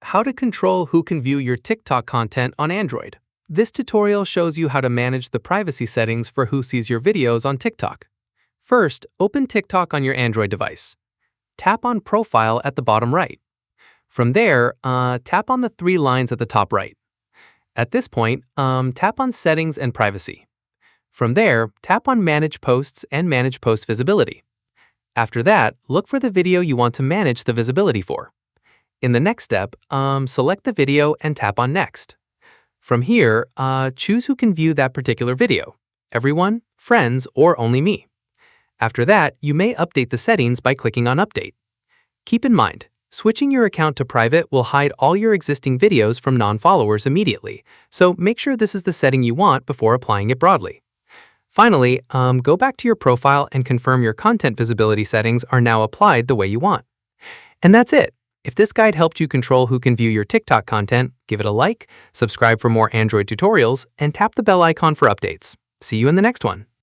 How to control who can view your TikTok content on Android. This tutorial shows you how to manage the privacy settings for who sees your videos on TikTok. First, open TikTok on your Android device. Tap on Profile at the bottom right. From there, tap on the three lines at the top right. At this point, tap on Settings and Privacy. From there, tap on Manage Posts and Manage Post Visibility. After that, look for the video you want to manage the visibility for. In the next step, select the video and tap on Next. From here, choose who can view that particular video: everyone, friends, or only me. After that, you may update the settings by clicking on Update. Keep in mind, switching your account to private will hide all your existing videos from non-followers immediately, so make sure this is the setting you want before applying it broadly. Finally, go back to your profile and confirm your content visibility settings are now applied the way you want. And that's it. If this guide helped you control who can view your TikTok content, give it a like, subscribe for more Android tutorials, and tap the bell icon for updates. See you in the next one.